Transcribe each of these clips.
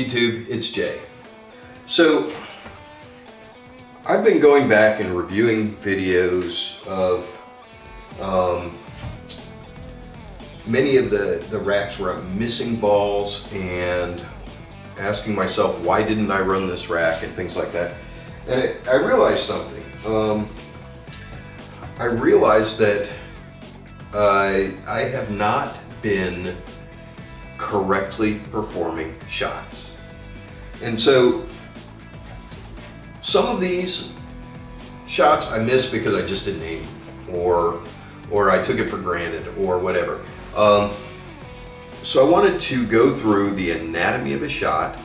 YouTube, it's Jay. So I've been going back and reviewing videos of many of the racks where I'm missing balls and asking myself, why didn't I run this rack and things like that. And I realized something. I realized that I have not been correctly performing shots. And so some of these shots I missed because I just didn't aim, or I took it for granted, or whatever. So I wanted to go through the anatomy of a shot,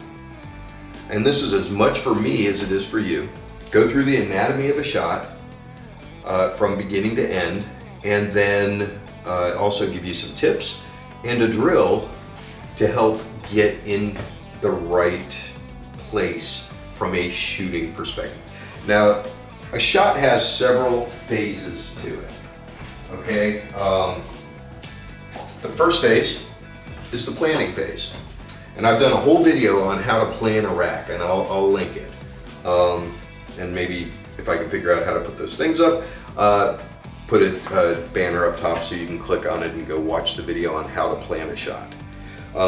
and this is as much for me as it is for you. Go through the anatomy of a shot from beginning to end, and then also give you some tips and a drill to help get in the right place from a shooting perspective. Now, a shot has several phases to it, okay? The first phase is the planning phase. And I've done a whole video on how to plan a rack, and I'll link it. And maybe if I can figure out how to put those things up, put a banner up top so you can click on it and go watch the video on how to plan a shot.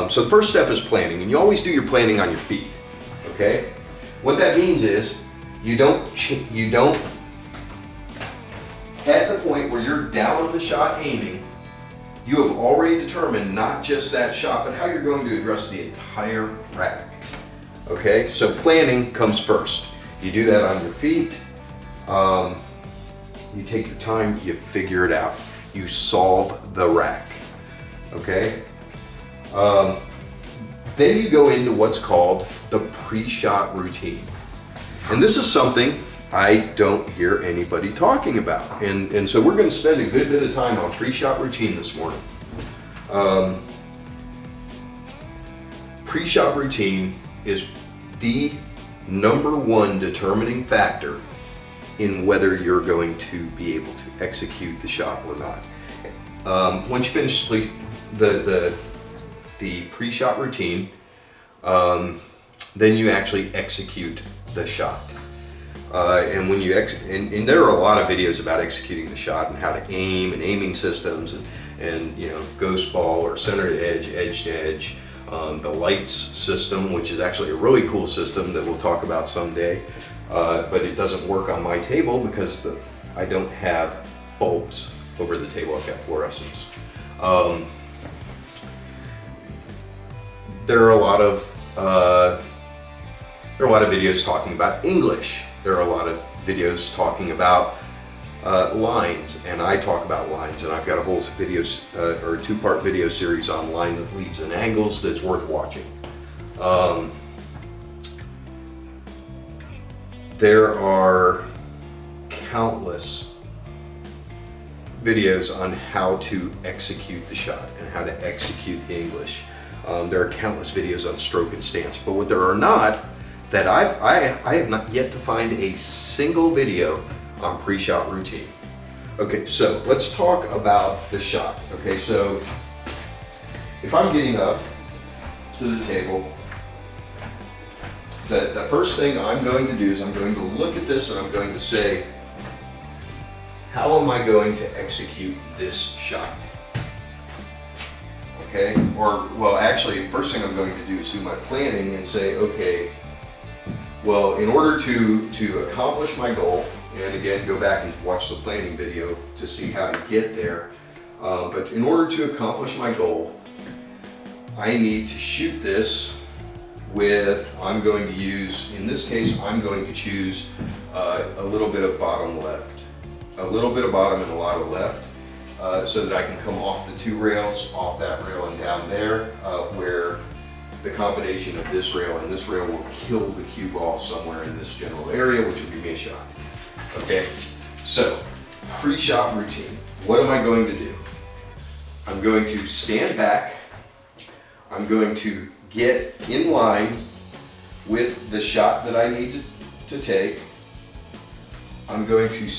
So the first step is planning, and you always do your planning on your feet, okay? What that means is you don't at the point where you're down on the shot aiming, you have already determined not just that shot, but how you're going to address the entire rack, okay? So planning comes first. You do that on your feet. You take your time, you figure it out. You solve the rack, okay? Then you go into what's called the pre-shot routine. And this is something I don't hear anybody talking about. And so we're going to spend a good bit of time on pre-shot routine this morning. Pre-shot routine is the #1 determining factor in whether you're going to be able to execute the shot or not. Once you finish the pre-shot routine, then you actually execute the shot. And when you and there are a lot of videos about executing the shot and how to aim and aiming systems and you know, ghost ball or center to edge to edge, the lights system, which is actually a really cool system that we'll talk about someday, but it doesn't work on my table because I don't have bulbs over the table. I've got fluorescents. There are a lot of videos talking about English. There are a lot of videos talking about lines, and I talk about lines, and I've got a whole or a 2-part video series on lines, leads, and angles that's worth watching. There are countless videos on how to execute the shot and how to execute the English. There are countless videos on stroke and stance, but what there are not, that I have not yet to find a single video on pre-shot routine. Okay, so let's talk about the shot. Okay, so if I'm getting up to the table, the first thing I'm going to do is I'm going to look at this and I'm going to say, how am I going to execute this shot? Okay, or well, actually, first thing I'm going to do is do my planning and say, okay, well, in order to accomplish my goal, and again, go back and watch the planning video to see how to get there, but in order to accomplish my goal, I need to shoot this with, I'm going to use, in this case, I'm going to choose a little bit of bottom left. A little bit of bottom and a lot of left, so that I can come off the 2 rails, off that rail and down there, where the combination of this rail and this rail will kill the cue ball somewhere in this general area, which will give me a shot. Okay, so pre-shot routine. What am I going to do? I'm going to stand back. I'm going to get in line with the shot that I need to take. I'm going to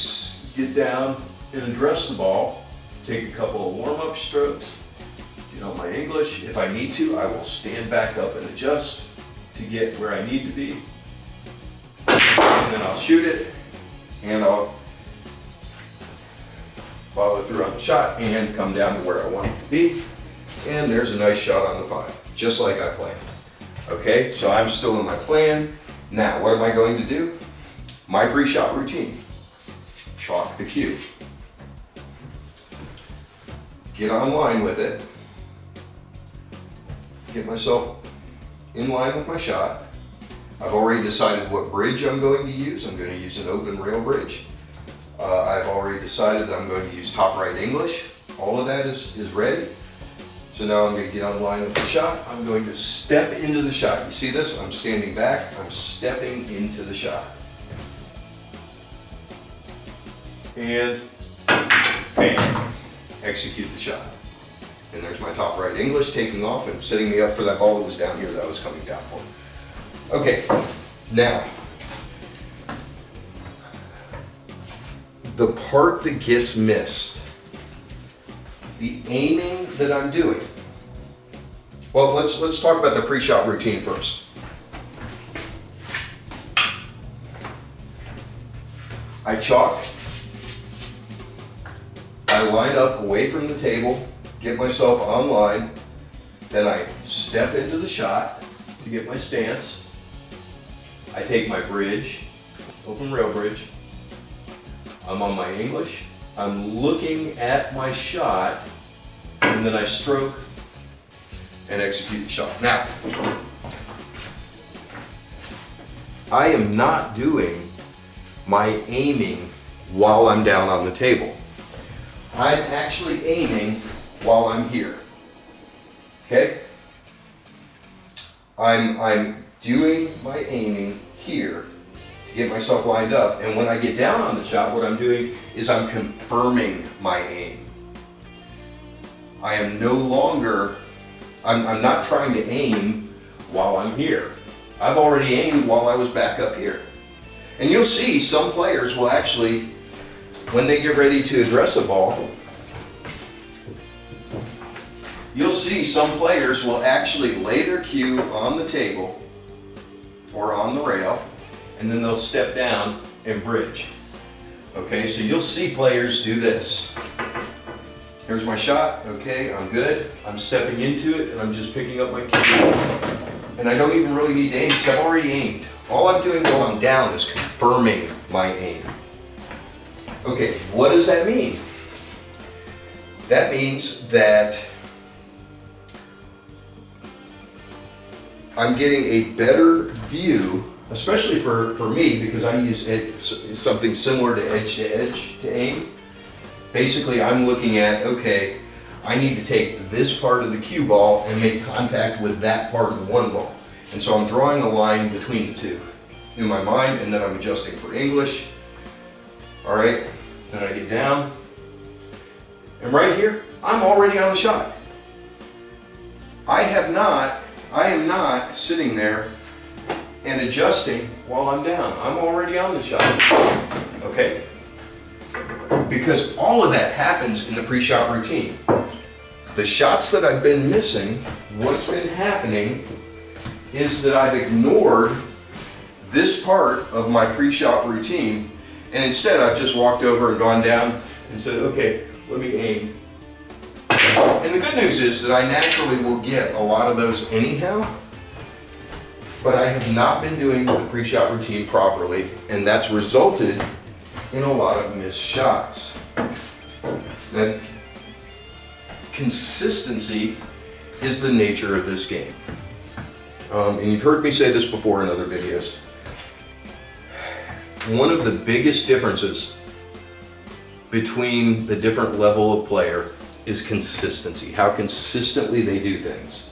get down and address the ball, take a couple of warm-up strokes, you know my English. If I need to, I will stand back up and adjust. to get where I need to be, and then I'll shoot it, and I'll follow through on the shot and come down to where I want it to be, and there's a nice shot on the 5, just like I planned. Okay, so I'm still in my plan. Now, what am I going to do? My pre-shot routine. Chalk the cue. Get online with it. Get myself in line with my shot. I've already decided what bridge I'm going to use. I'm going to use an open rail bridge. I've already decided that I'm going to use top right English. All of that is ready. So now I'm going to get online with the shot. I'm going to step into the shot. You see this? I'm standing back. I'm stepping into the shot. And bam, execute the shot. And there's my top right English taking off and setting me up for that ball that was down here that I was coming down for. Okay, now, the part that gets missed, the aiming that I'm doing. Well, let's talk about the pre-shot routine first. I chalk. I line up away from the table, get myself online, then I step into the shot to get my stance. I take my bridge, open rail bridge. I'm on my English. I'm looking at my shot, and then I stroke and execute the shot. Now, I am not doing my aiming while I'm down on the table. I'm actually aiming while I'm here. Okay? I'm doing my aiming here to get myself lined up, and when I get down on the shot, what I'm doing is I'm confirming my aim. I am no longer, I'm not trying to aim while I'm here. I've already aimed while I was back up here. And you'll see some players will actually, when they get ready to address a ball, you'll see some players will actually lay their cue on the table or on the rail, and then they'll step down and bridge. Okay, so you'll see players do this. Here's my shot, okay, I'm good. I'm stepping into it and I'm just picking up my cue. And I don't even really need to aim because I've already aimed. All I'm doing while I'm down is confirming my aim. Okay, what does that mean? That means that I'm getting a better view, especially for me, because I use something similar to edge to aim. Basically, I'm looking at, okay, I need to take this part of the cue ball and make contact with that part of the one ball. And so I'm drawing a line between the two in my mind, and then I'm adjusting for English. All right, then I get down, and right here, I'm already on the shot. I am not sitting there and adjusting while I'm down. I'm already on the shot, okay? Because all of that happens in the pre-shot routine. The shots that I've been missing, what's been happening is that I've ignored this part of my pre-shot routine, and instead I've just walked over and gone down and said, okay, let me aim. And the good news is that I naturally will get a lot of those anyhow, but I have not been doing the pre-shot routine properly, and that's resulted in a lot of missed shots. That consistency is the nature of this game. And you've heard me say this before in other videos. One of the biggest differences between the different level of player is consistency, how consistently they do things.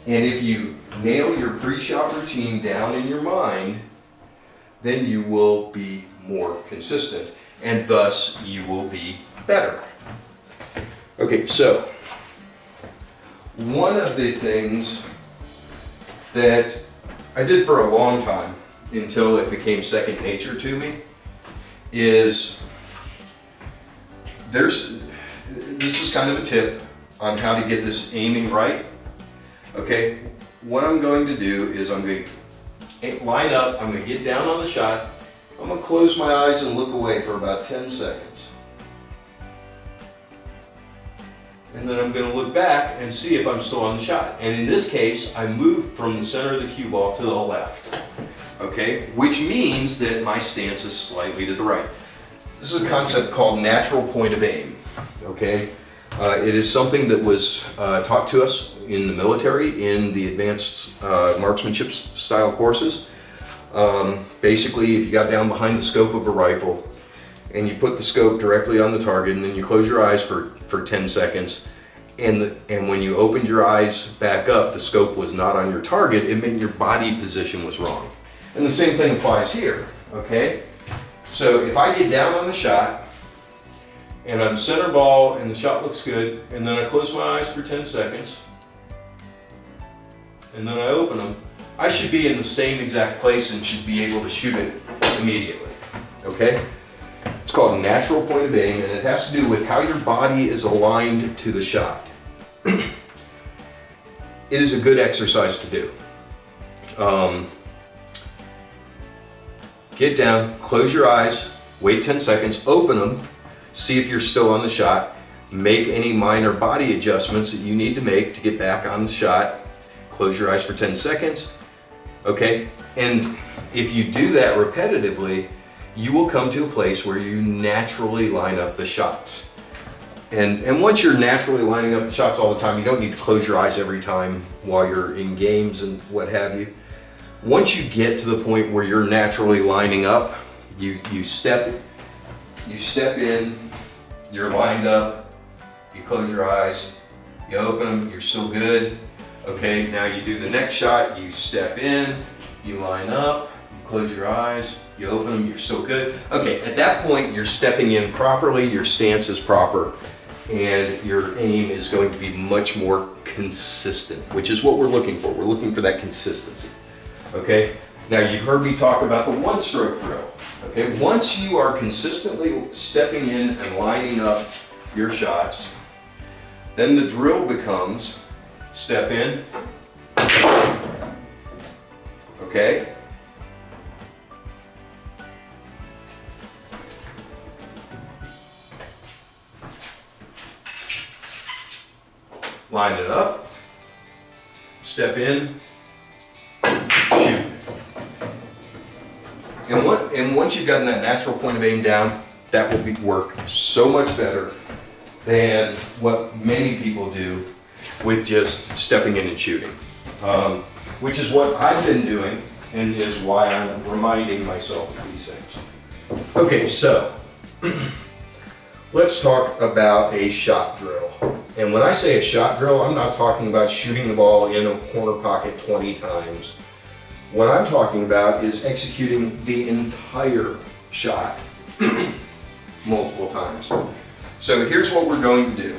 And if you nail your pre-shot routine down in your mind, then you will be more consistent, and thus you will be better. Okay, so one of the things that I did for a long time until it became second nature to me is this is kind of a tip on how to get this aiming right. Okay, what I'm going to do is I'm going to line up, I'm going to get down on the shot, I'm going to close my eyes and look away for about 10 seconds. And then I'm going to look back and see if I'm still on the shot. And in this case, I moved from the center of the cue ball to the left. Okay, which means that my stance is slightly to the right. This is a concept called natural point of aim. Okay, it is something that was taught to us in the military in the advanced marksmanship style courses. Basically, if you got down behind the scope of a rifle and you put the scope directly on the target and then you close your eyes for 10 seconds and when you opened your eyes back up, the scope was not on your target, it meant your body position was wrong. And the same thing applies here, okay? So if I get down on the shot and I'm center ball and the shot looks good and then I close my eyes for 10 seconds and then I open them, I should be in the same exact place and should be able to shoot it immediately, okay? It's called natural point of aim, and it has to do with how your body is aligned to the shot. It is a good exercise to do. Get down, close your eyes, wait 10 seconds, open them, see if you're still on the shot, make any minor body adjustments that you need to make to get back on the shot, close your eyes for 10 seconds, okay? And if you do that repetitively, you will come to a place where you naturally line up the shots. And once you're naturally lining up the shots all the time, you don't need to close your eyes every time while you're in games and what have you. Once you get to the point where you're naturally lining up, you step in, you're lined up, you close your eyes, you open them, you're still good. Okay, now you do the next shot, you step in, you line up, you close your eyes, you open them, you're still good. Okay, at that point, you're stepping in properly, your stance is proper, and your aim is going to be much more consistent, which is what we're looking for. We're looking for that consistency. Okay, now you've heard me talk about the one-stroke drill. Okay, once you are consistently stepping in and lining up your shots, then the drill becomes step in, okay? Line it up, step in, shoot. And once you've gotten that natural point of aim down, that will work so much better than what many people do with just stepping in and shooting. Which is what I've been doing and is why I'm reminding myself of these things. Okay, so let's talk about a shot drill. And when I say a shot drill, I'm not talking about shooting the ball in a corner pocket 20 times. What I'm talking about is executing the entire shot multiple times. So here's what we're going to do.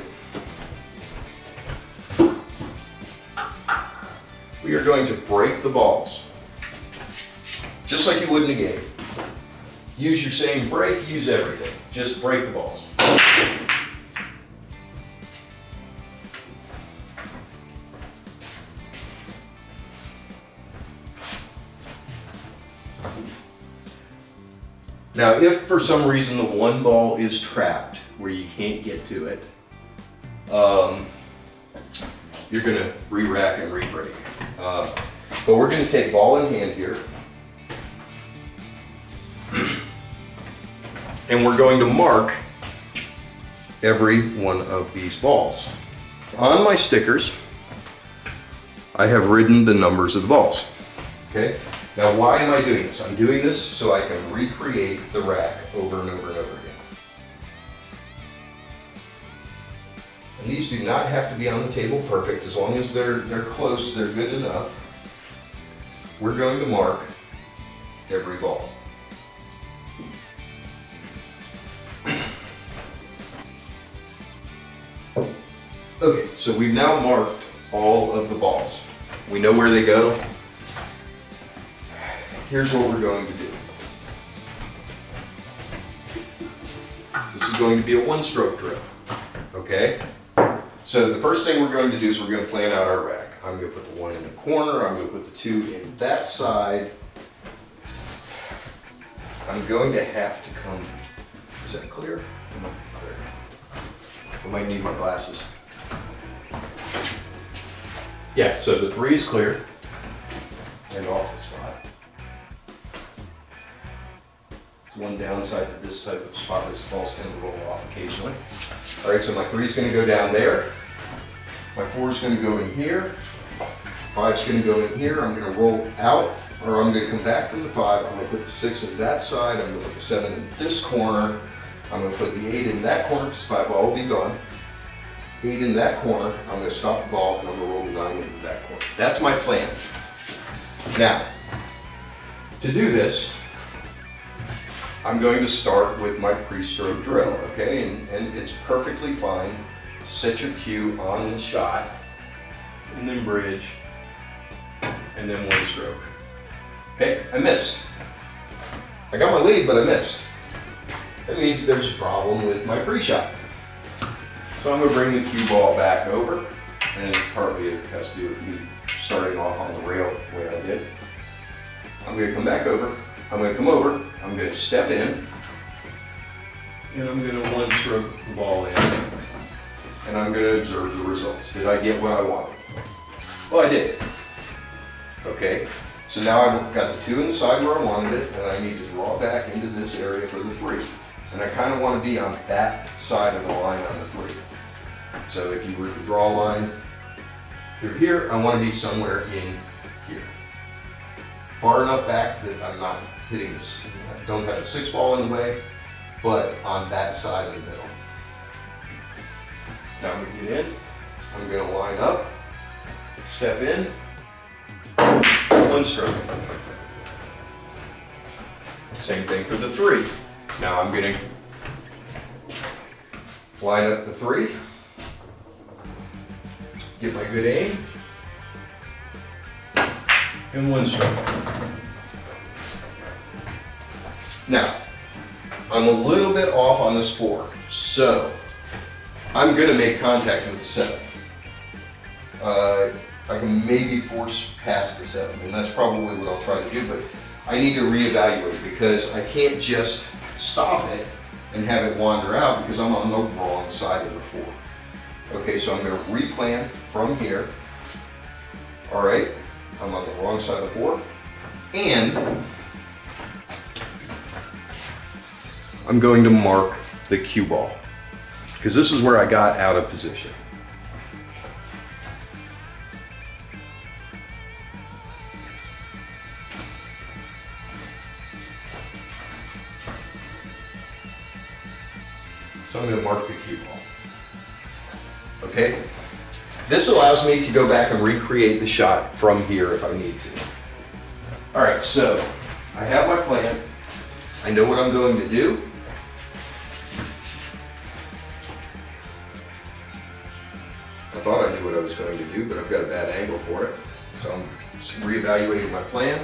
We are going to break the balls, just like you would in a game. Use your same break, use everything. Just break the balls. Now, if for some reason the one ball is trapped where you can't get to it, you're going to re-rack and re-break. But we're going to take ball in hand here, and we're going to mark every one of these balls. On my stickers, I have written the numbers of the balls. Okay? Now, why am I doing this? I'm doing this so I can recreate the rack over and over and over again. And these do not have to be on the table perfect. As long as they're close, they're good enough. We're going to mark every ball. Okay, so we've now marked all of the balls. We know where they go. Here's what we're going to do. This is going to be a one-stroke drill, okay? So the first thing we're going to do is we're going to plan out our rack. I'm gonna put the 1 in the corner, I'm gonna put the 2 in that side. I'm going to have to come, is that clear? It might be clear. I might need my glasses. Yeah, so the 3 is clear and off the spot. It's one downside to this type of spot is balls tend to roll off occasionally. All right, so my 3 is going to go down there. My 4 is going to go in here. 5 is going to go in here. I'm going to roll out, or I'm going to come back from the 5. I'm going to put the 6 in that side. I'm going to put the 7 in this corner. I'm going to put the 8 in that corner because my ball will be gone. 8 in that corner. I'm going to stop the ball and I'm going to roll the 9 into that corner. That's my plan. Now, to do this, I'm going to start with my pre-stroke drill, okay? And it's perfectly fine. Set your cue on the shot, and then bridge, and then 1 stroke. Okay, I missed. I got my lead, but I missed. That means there's a problem with my pre-shot. So I'm going to bring the cue ball back over, and partly it has to do with me starting off on the rail the way I did. I'm going to come back over, I'm going to come over, I'm going to step in, and I'm going to 1 stroke the ball in, and I'm going to observe the results. Did I get what I wanted? Well, I did. Okay, so now I've got the 2 inside where I wanted it, and I need to draw back into this area for the 3. And I kind of want to be on that side of the line on the 3. So if you were to draw a line through here, I want to be somewhere in here. Far enough back that I'm not hitting this, I don't have a 6 ball in the way, but on that side of the middle. Now I'm going to get in, I'm going to line up, step in, 1 stroke. Same thing for the 3. Now I'm going to line up the 3, get my good aim, and 1 stroke. Now, I'm a little bit off on this 4, so I'm going to make contact with the 7. I can maybe force past the 7, and that's probably what I'll try to do, but I need to reevaluate because I can't just stop it and have it wander out because I'm on the wrong side of the 4. Okay, so I'm going to replan from here. All right, I'm on the wrong side of the 4, and I'm going to mark the cue ball because this is where I got out of position. So I'm going to mark the cue ball. Okay? This allows me to go back and recreate the shot from here if I need to. All right, so I have my plan. I know what I'm going to do. I thought I knew what I was going to do, but I've got a bad angle for it. So I'm just reevaluating my plan.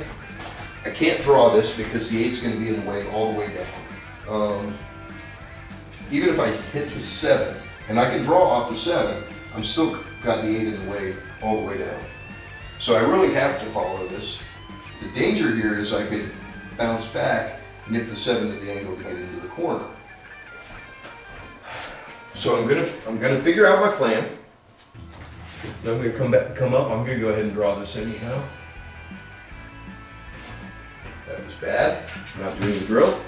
I can't draw this because the 8's going to be in the way all the way down. Even if I hit the 7, and I can draw off the 7, I'm still got the 8 in the way all the way down. So I really have to follow this. The danger here is I could bounce back and hit the 7 at the angle to get into the corner. So I'm gonna figure out my plan. Then I'm gonna come up. I'm gonna go ahead and draw this anyhow. That was bad. I'm not doing the drill.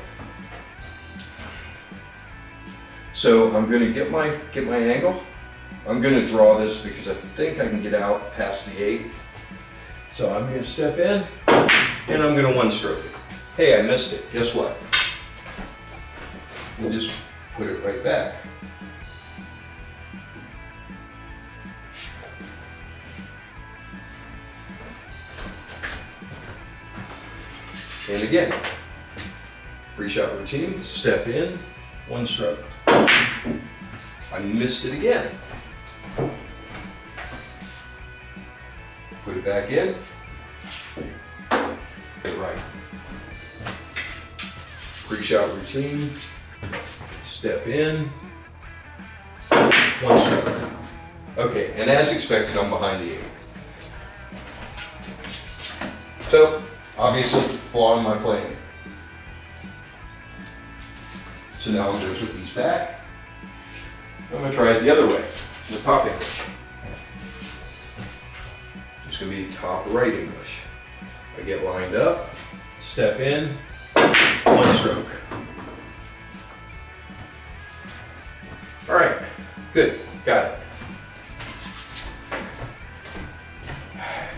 So I'm going to get my angle. I'm going to draw this because I think I can get out past the 8. So I'm going to step in and I'm going to 1 stroke it. Hey, I missed it. Guess what? We'll just put it right back. And again, pre-shot routine, step in, 1 stroke. I missed it again. Put it back in. Get it right. Pre-shot routine. Step in. 1 stroke. Okay, and as expected, I'm behind the 8. So, obviously, flaw in my plan. So now I'm going to put these back. I'm going to try it the other way, the top English. It's going to be top right English. I get lined up, step in, one stroke. All right, good, got it.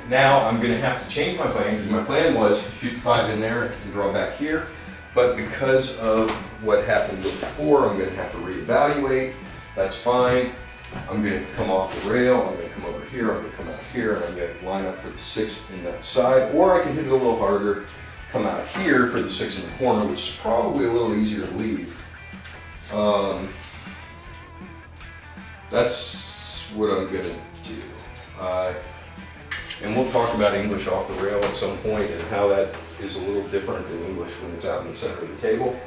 Now I'm going to have to change my plan, because my plan was shoot the 5 in there and draw back here. But because of what happened before, I'm going to have to reevaluate. That's fine. I'm going to come off the rail, I'm going to come over here, I'm going to come out here, and I'm going to line up for the 6 in that side. Or I can hit it a little harder, come out here for the 6 in the corner, which is probably a little easier to leave. That's what I'm going to do. And we'll talk about English off the rail at some point and how that is a little different than English when it's out in the center of the table.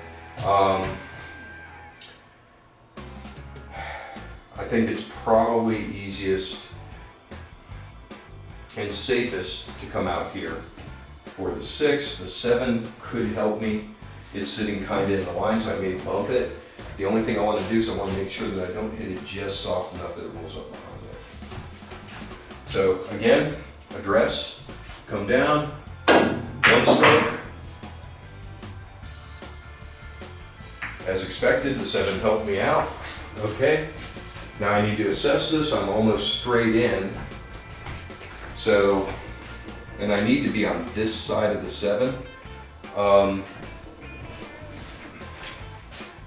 I think it's probably easiest and safest to come out here. For the 6, the 7 could help me. It's sitting kind of in the line, so I may bump it. The only thing I want to do is I want to make sure that I don't hit it just soft enough that it rolls up behind it. So again, address, come down, one stroke. As expected, the 7 helped me out. Okay, now I need to assess this. I'm almost straight in. So, and I need to be on this side of the 7.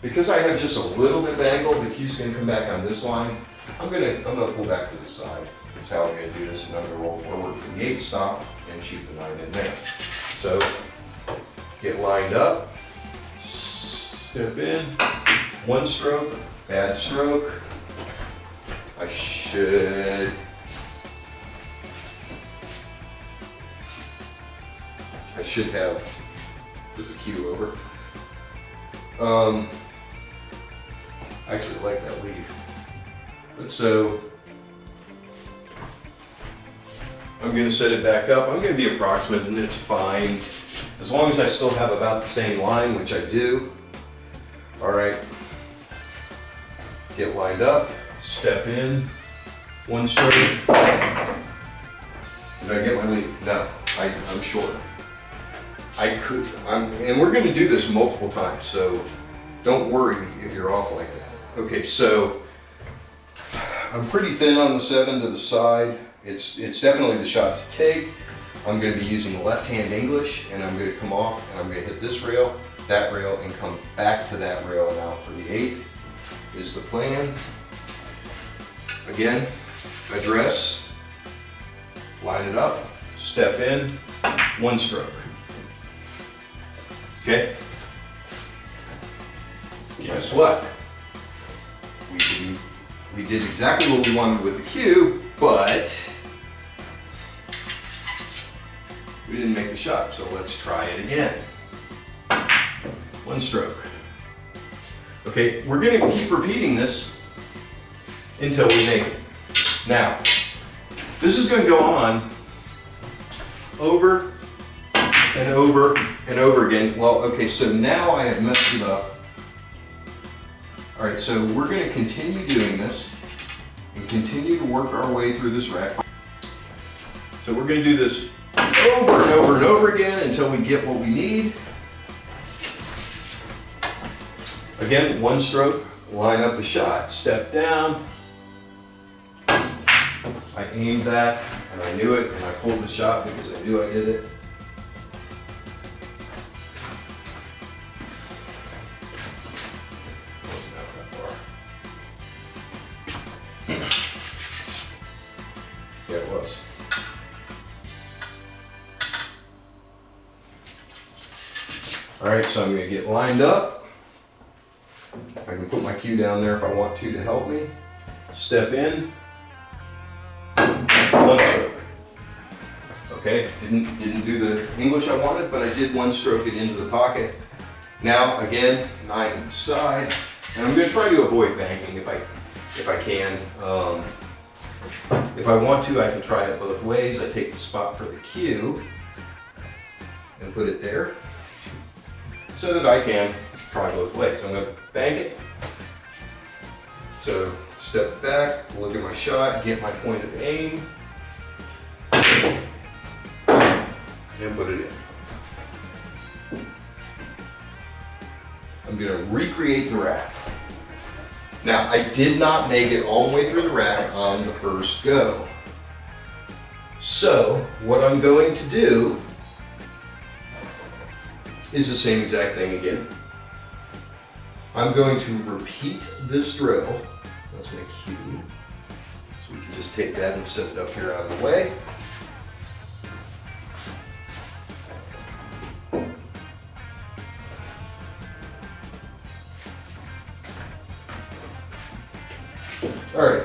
Because I have just a little bit of angle, the cue's going to come back on this line. I'm going to pull back to the side. That's how I'm going to do this, and I'm going to roll forward from the 8 stop and shoot the 9 in there. So, get lined up, step in, one stroke, bad stroke. I should have put the cue over. I actually like that lead. But so, I'm going to set it back up. I'm going to be approximate and it's fine. As long as I still have about the same line, which I do. All right. Get lined up, step in, one stroke. Did I get my lead? No, I'm short. I could, and we're going to do this multiple times, so don't worry if you're off like that. Okay, so I'm pretty thin on the 7 to the side. It's definitely the shot to take. I'm going to be using the left hand English, and I'm going to come off, and I'm going to hit this rail, that rail, and come back to that rail now for the 8 is the plan. Again, address, line it up, step in, one stroke. Okay? Guess what? We did exactly what we wanted with the cue, but we didn't make the shot, so let's try it again. One stroke. Okay, we're going to keep repeating this until we make it. Now, this is going to go on over and over and over again. Well, okay, so now I have messed it up. All right, so we're going to continue doing this and continue to work our way through this rack. So we're going to do this over and over and over again until we get what we need. Again, one stroke, line up the shot, step down. I aimed that and I knew it, and I pulled the shot because I knew I did it. Yeah, it was. All right, so I'm going to get lined up. I can put my cue down there if I want to help me. Step in. One stroke. Okay, didn't do the English I wanted, but I did one stroke it into the pocket. Now again, 9 side, and I'm going to try to avoid banking if I can. If I want to, I can try it both ways. I take the spot for the cue, and put it there so that I can try both ways. I'm going to bank it. So step back, look at my shot, get my point of aim, and put it in. I'm going to recreate the rack. Now, I did not make it all the way through the rack on the first go. So, what I'm going to do is the same exact thing again. I'm going to repeat this drill. That's my cue. So we can just take that and set it up here out of the way. All right,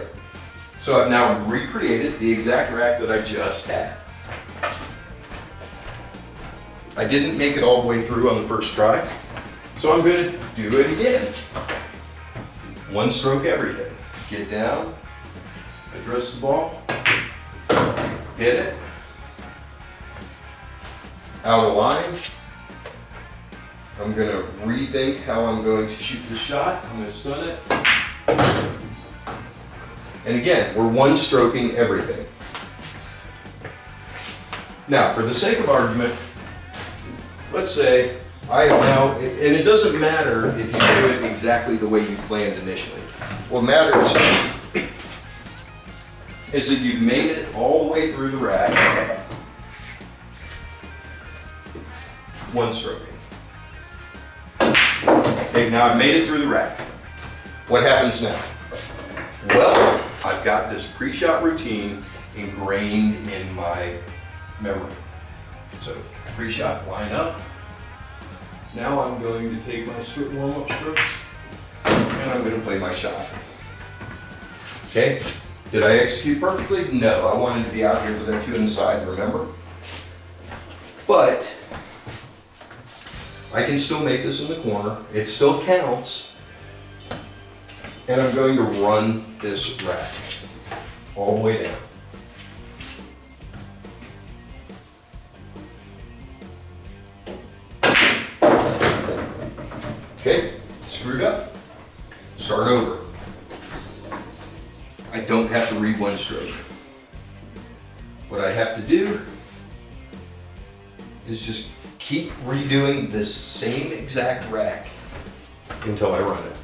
so I've now recreated the exact rack that I just had. I didn't make it all the way through on the first try, so I'm going to do it again. One stroke everything. Get down, address the ball, hit it, out of line. I'm going to rethink how I'm going to shoot the shot. I'm going to stun it. And again, we're one stroking everything. Now, for the sake of argument, let's say I now, and it doesn't matter if you do it exactly the way you planned initially. What matters is that you've made it all the way through the rack, one stroking. Okay, now I've made it through the rack. What happens now? Well, I've got this pre-shot routine ingrained in my memory. So, pre-shot, line up. Now I'm going to take my warm-up strokes and I'm going to play my shot. Okay, did I execute perfectly? No, I wanted to be out here with that 2 inside, remember? But I can still make this in the corner. It still counts. And I'm going to run this rack all the way down. Okay, screwed up. Start over. I don't have to read one stroke. What I have to do is just keep redoing this same exact rack until I run it.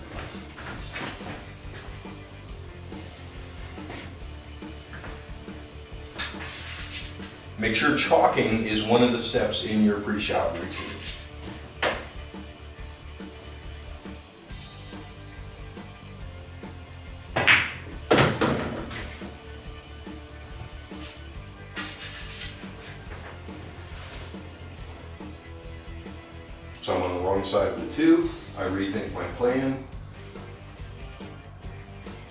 Make sure chalking is one of the steps in your pre-shot routine. So I'm on the wrong side of the 2. I rethink my plan.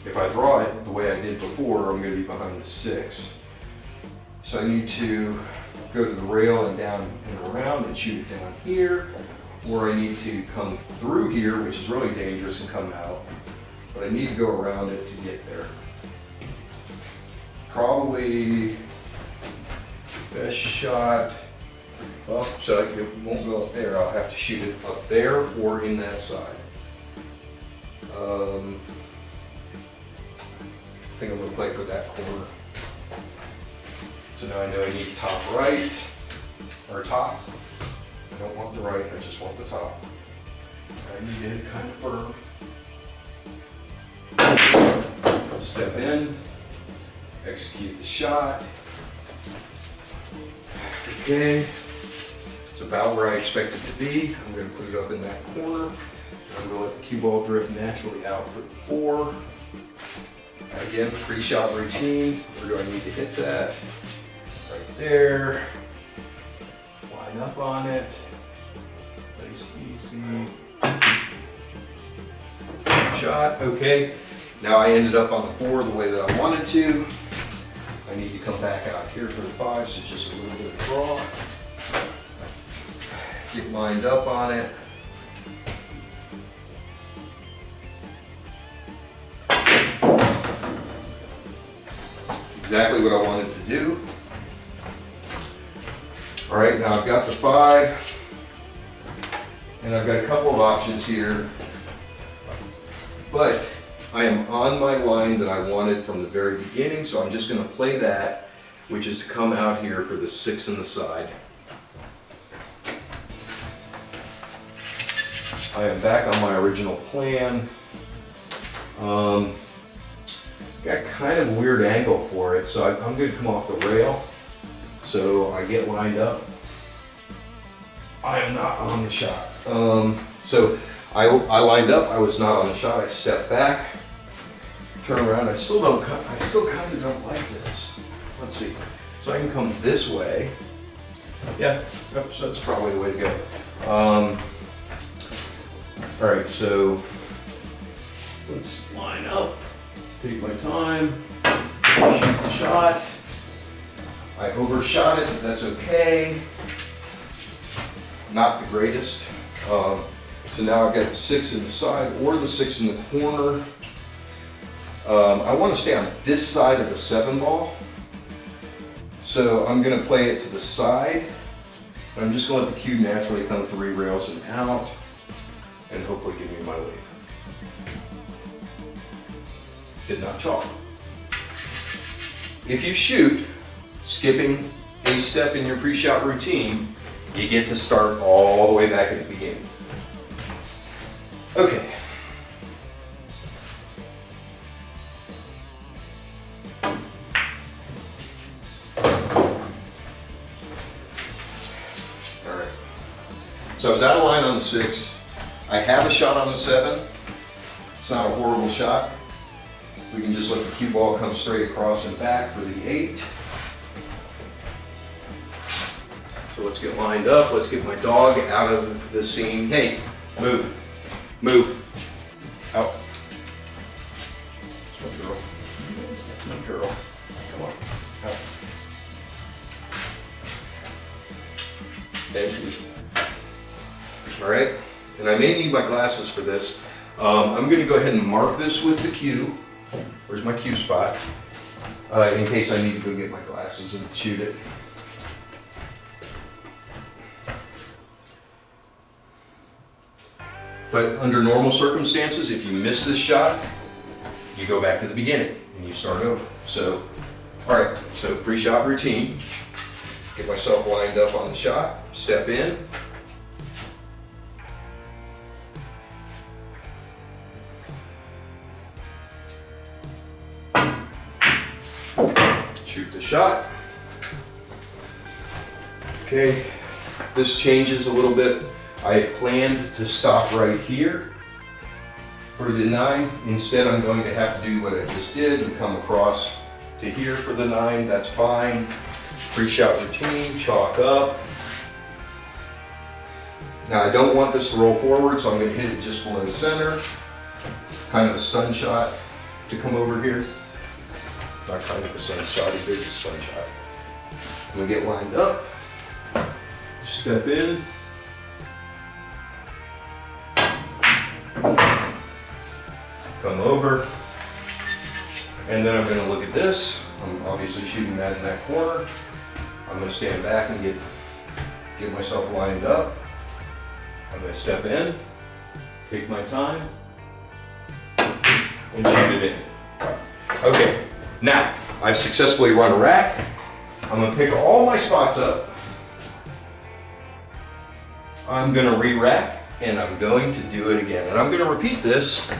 If I draw it the way I did before, I'm going to be behind the 6. So I need to go to the rail and down and around and shoot it down here, or I need to come through here, which is really dangerous, and come out. But I need to go around it to get there. Probably best shot up, so it won't go up there. I'll have to shoot it up there or in that side. I think I'm going to play for that corner. So now I know I need top right, or top. I don't want the right, I just want the top. I need to hit it kind of firm. Step in, execute the shot. Okay, it's about where I expect it to be. I'm going to put it up in that corner. I'm going to let the cue ball drift naturally out for the 4. Again, pre-shot routine. Where do I need to hit that? Right there. Line up on it. Place easy. Shot. Okay. Now I ended up on the 4 the way that I wanted to. I need to come back out here for the 5, so just a little bit of draw. Get lined up on it. Exactly what I wanted to do. All right, now I've got the 5, and I've got a couple of options here, but I am on my line that I wanted from the very beginning, so I'm just going to play that, which is to come out here for the 6 in the side. I am back on my original plan. Got kind of a weird angle for it, so I'm going to come off the rail. So I get lined up. I am not on the shot. So I lined up. I was not on the shot. I stepped back, turn around. I still kind of don't like this. Let's see. So I can come this way. Yeah, so that's probably the way to go. All right, so let's line up. Take my time. Shoot the shot. I overshot it, but that's okay. Not the greatest. So now I've got the 6 in the side or the 6 in the corner. I want to stay on this side of the 7 ball. So I'm going to play it to the side. I'm just going to let the cue naturally come 3 rails and out, and hopefully give me my lead. Did not chalk. If you shoot, skipping a step in your pre-shot routine, you get to start all the way back at the beginning. Okay. All right. So I was out of line on the 6. I have a shot on the 7. It's not a horrible shot. We can just let the cue ball come straight across and back for the 8. So let's get lined up. Let's get my dog out of the scene. Hey, move, move, out. That's my girl. That's my girl. Come on, out. Thank you. All right, and I may need my glasses for this. I'm going to go ahead and mark this with the cue. Where's my cue spot? In case I need to go get my glasses and shoot it. But under normal circumstances, if you miss this shot, you go back to the beginning and you start over. So, all right, so pre-shot routine. Get myself lined up on the shot, step in. Shoot the shot. Okay, this changes a little bit. I had planned to stop right here for the 9. Instead, I'm going to have to do what I just did and come across to here for the 9. That's fine. Pre-shot routine, chalk up. Now I don't want this to roll forward, so I'm going to hit it just below center. Kind of a sun shot to come over here. Not kind of a sun shot, it is a sun shot. I'm going to get lined up, step in. Come over, and then I'm going to look at this. I'm obviously shooting that in that corner. I'm going to stand back and get myself lined up. I'm going to step in, take my time, and shoot it in. Okay, now I've successfully run a rack. I'm going to pick all my spots up. I'm going to re-rack, and I'm going to do it again. And I'm going to repeat this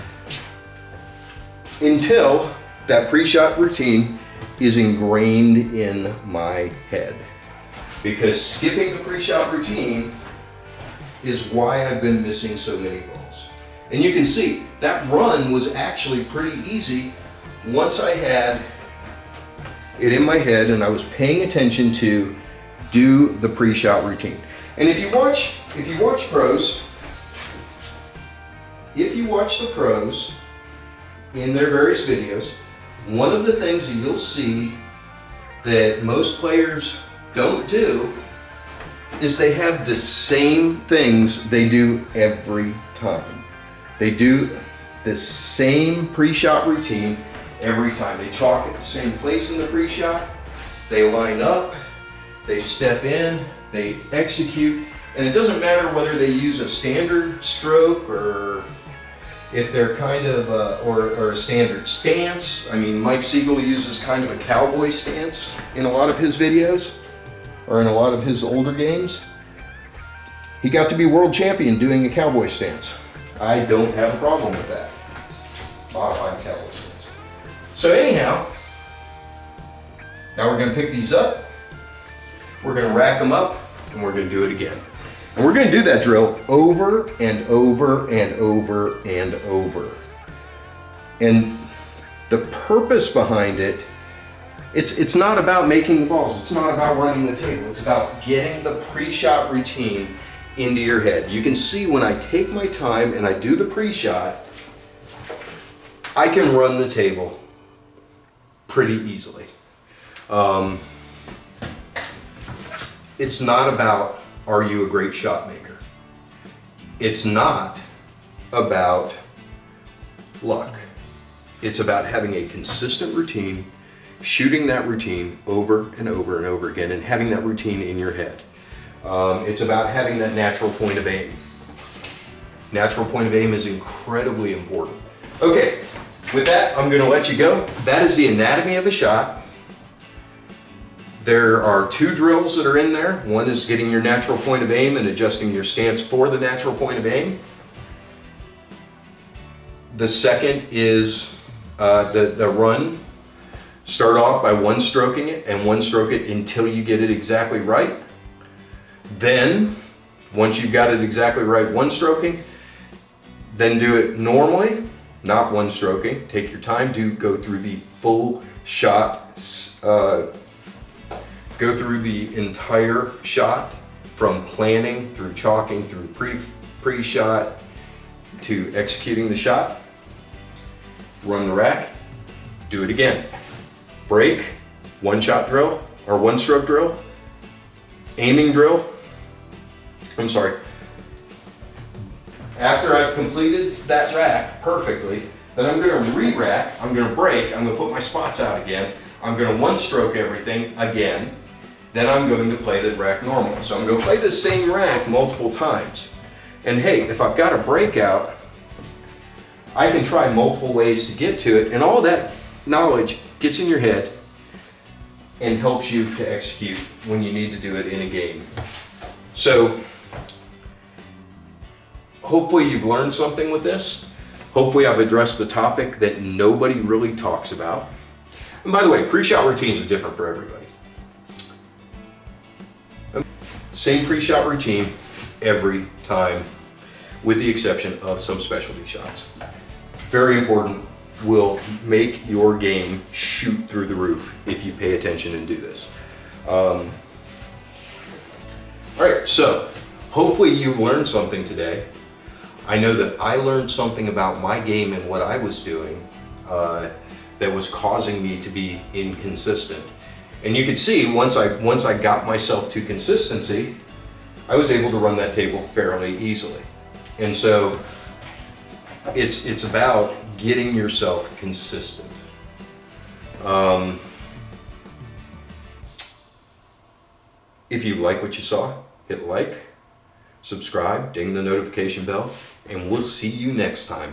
until that pre-shot routine is ingrained in my head. Because skipping the pre-shot routine is why I've been missing so many balls. And you can see that run was actually pretty easy once I had it in my head and I was paying attention to do the pre-shot routine. And if you watch pros, the pros in their various videos, one of the things that you'll see that most players don't do is they have the same things they do every time. They do the same pre-shot routine every time. They chalk at the same place in the pre-shot, they line up, they step in, they execute, and it doesn't matter whether they use a standard stroke or if they're kind of, or a standard stance. I mean, Mike Siegel uses kind of a cowboy stance in a lot of his videos, or in a lot of his older games. He got to be world champion doing a cowboy stance. I don't have a problem with that. Modified cowboy stance. So anyhow, now we're gonna pick these up, we're gonna rack them up, and we're gonna do it again. And we're going to do that drill over and over and over and over. And the purpose behind it, it's not about making the balls. It's not about running the table. It's about getting the pre-shot routine into your head. You can see when I take my time and I do the pre-shot, I can run the table pretty easily. It's not about, are you a great shot maker? It's not about luck. It's about having a consistent routine, shooting that routine over and over and over again, and having that routine in your head. It's about having that natural point of aim. Natural point of aim is incredibly important. Okay, with that, I'm gonna let you go. That is the anatomy of a shot. There are two drills that are in there. One is getting your natural point of aim and adjusting your stance for the natural point of aim. The second is the run. Start off by one stroking it and one stroke it until you get it exactly right. Then, once you've got it exactly right, one stroking, then do it normally, not one stroking. Take your time, go through the full shot, go through the entire shot, from planning, through chalking, through pre-shot, to executing the shot. Run the rack, do it again. Break, one shot drill, or one stroke drill, aiming drill. I'm sorry. After I've completed that rack perfectly, then I'm gonna re-rack, I'm gonna break, I'm gonna put my spots out again, I'm gonna one stroke everything again, then I'm going to play the rack normal. So I'm going to play the same rack multiple times. And hey, if I've got a breakout, I can try multiple ways to get to it, and all that knowledge gets in your head and helps you to execute when you need to do it in a game. So hopefully you've learned something with this. Hopefully I've addressed the topic that nobody really talks about. And by the way, pre-shot routines are different for everybody. Same pre-shot routine every time, with the exception of some specialty shots. Very important, will make your game shoot through the roof if you pay attention and do this. All right, so hopefully you've learned something today. I know that I learned something about my game and what I was doing that was causing me to be inconsistent. And you can see once I got myself to consistency, I was able to run that table fairly easily. And so it's about getting yourself consistent. If you like what you saw, hit like, subscribe, ding the notification bell, and we'll see you next time.